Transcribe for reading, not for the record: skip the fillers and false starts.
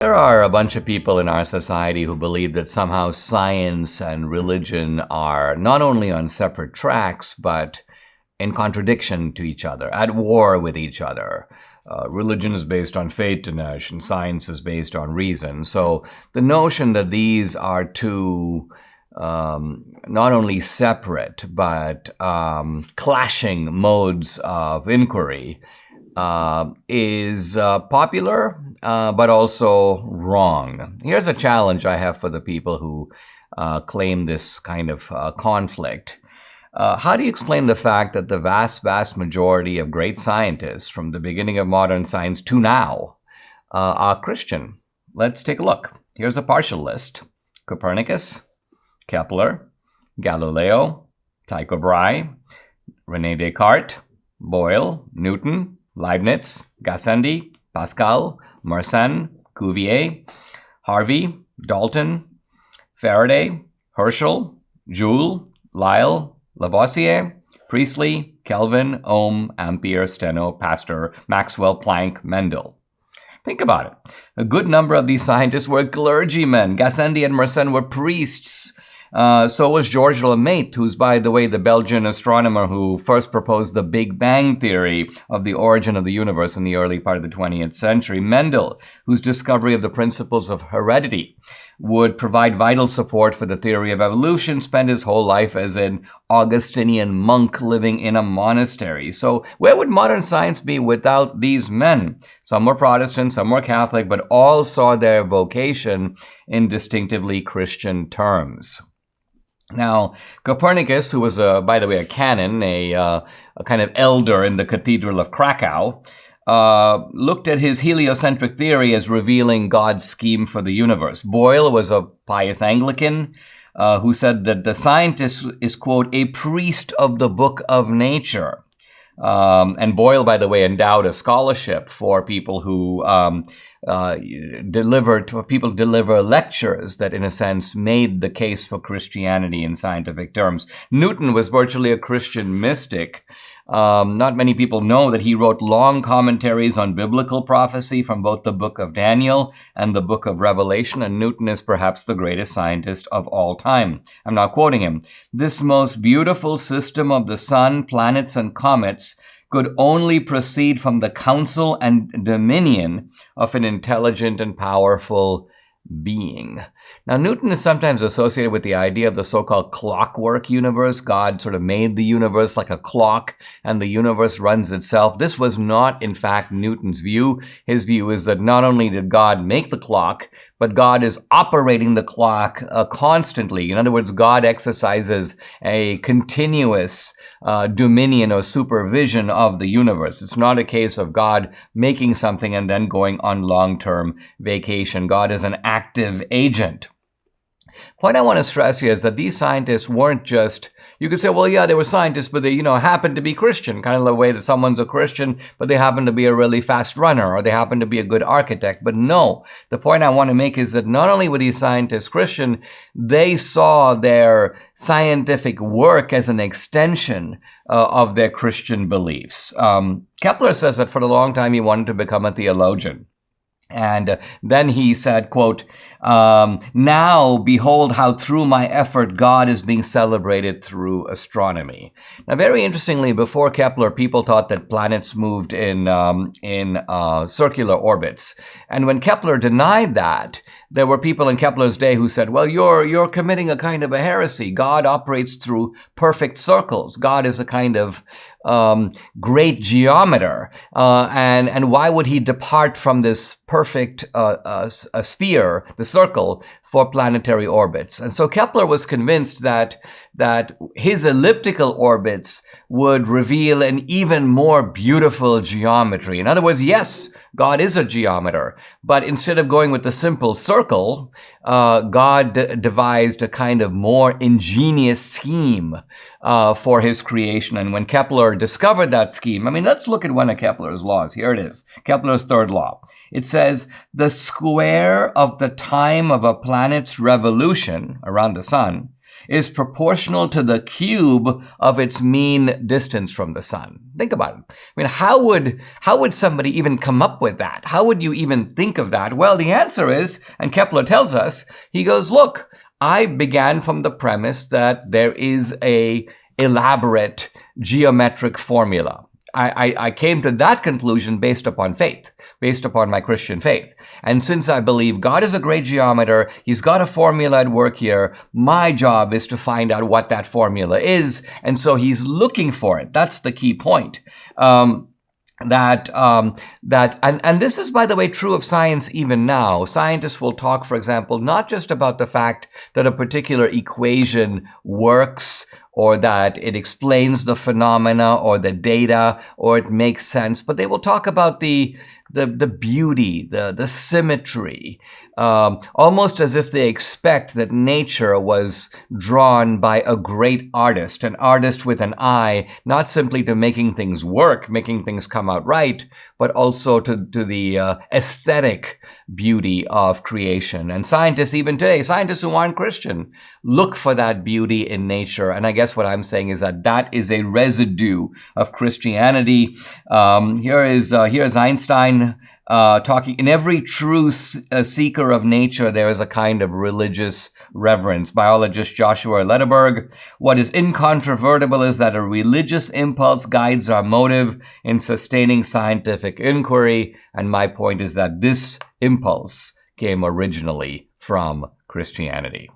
There are a bunch of people in our society who believe that somehow science and religion are not only on separate tracks, but in contradiction to each other, at war with each other. Religion is based on faith, Dinesh, and science is based on reason. So the notion that these are two not only separate, but clashing modes of inquiry is popular, but also wrong. Here's a challenge I have for the people who claim this kind of conflict. How do you explain the fact that the vast majority of great scientists from the beginning of modern science to now are Christian? Let's take a look. Here's a partial list. Copernicus, Kepler, Galileo, Tycho Brahe, René Descartes, Boyle, Newton, Leibniz, Gassendi, Pascal, Mersenne, Cuvier, Harvey, Dalton, Faraday, Herschel, Joule, Lyell, Lavoisier, Priestley, Kelvin, Ohm, Ampere, Steno, Pasteur, Maxwell, Planck, Mendel. Think about it. A good number of these scientists were clergymen. Gassendi and Mersenne were priests. So was Georges Lemaître, who's, by the way, the Belgian astronomer who first proposed the Big Bang theory of the origin of the universe in the early part of the 20th century. Mendel, whose discovery of the principles of heredity would provide vital support for the theory of evolution, spent his whole life as an Augustinian monk living in a monastery. So where would modern science be without these men? Some were Protestant, some were Catholic, but all saw their vocation in distinctively Christian terms. Now, Copernicus, who was, by the way, a canon, a kind of elder in the Cathedral of Krakow, looked at his heliocentric theory as revealing God's scheme for the universe. Boyle was a pious Anglican who said that the scientist is, quote, a priest of the book of nature. And Boyle, by the way, endowed a scholarship for people who deliver lectures that, in a sense, made the case for Christianity in scientific terms. Newton was virtually a Christian mystic. Not many people know that he wrote long commentaries on biblical prophecy from both the book of Daniel and the book of Revelation, and Newton is perhaps the greatest scientist of all time. I'm not quoting him. This most beautiful system of the sun, planets, and comets could only proceed from the counsel and dominion of an intelligent and powerful being. Now, Newton is sometimes associated with the idea of the so-called clockwork universe. God sort of made the universe like a clock, and the universe runs itself. This was not, in fact, Newton's view. His view is that not only did God make the clock, but God is operating the clock constantly. In other words, God exercises a continuous dominion or supervision of the universe. It's not a case of God making something and then going on long-term vacation. God is an active agent. Point I want to stress here is that these scientists weren't just, you could say, well, yeah, they were scientists, but they, happened to be Christian, kind of the way that someone's a Christian, but they happen to be a really fast runner, or they happen to be a good architect. But no, the point I want to make is that not only were these scientists Christian, they saw their scientific work as an extension of their Christian beliefs. Kepler says that for a long time he wanted to become a theologian. And then he said, quote, now behold how through my effort God is being celebrated through astronomy. Now, very interestingly, before Kepler, people thought that planets moved in circular orbits. And when Kepler denied that, there were people in Kepler's day who said, well, you're committing a kind of a heresy. God operates through perfect circles. God is a kind of great geometer. And why would he depart from this perfect sphere, the circle, for planetary orbits? And so Kepler was convinced that his elliptical orbits would reveal an even more beautiful geometry. In other words, yes, God is a geometer, but instead of going with the simple circle, God devised a kind of more ingenious scheme for his creation. And when Kepler discovered that scheme, let's look at one of Kepler's laws. Here it is, Kepler's third law. It says, the square of the time of a planet's revolution around the sun is proportional to the cube of its mean distance from the sun. Think about it. I mean, how would somebody even come up with that? How would you even think of that? Well, the answer is, and Kepler tells us, he goes, look, I began from the premise that there is a elaborate geometric formula. I came to that conclusion based upon faith, based upon my Christian faith. And since I believe God is a great geometer, he's got a formula at work here, my job is to find out what that formula is. And so he's looking for it. That's the key point. And this is, by the way, true of science even now. Scientists will talk, for example, not just about the fact that a particular equation works, or that it explains the phenomena or the data, or it makes sense, but they will talk about the beauty, the symmetry, almost as if they expect that nature was drawn by a great artist, an artist with an eye, not simply to making things work, making things come out right, but also to the aesthetic beauty of creation. And scientists, even today, scientists who aren't Christian, look for that beauty in nature. And I guess what I'm saying is that that is a residue of Christianity. Here's Einstein talking, in every true seeker of nature, there is a kind of religious reverence. Biologist Joshua Lederberg, what is incontrovertible is that a religious impulse guides our motive in sustaining scientific inquiry. And my point is that this impulse came originally from Christianity.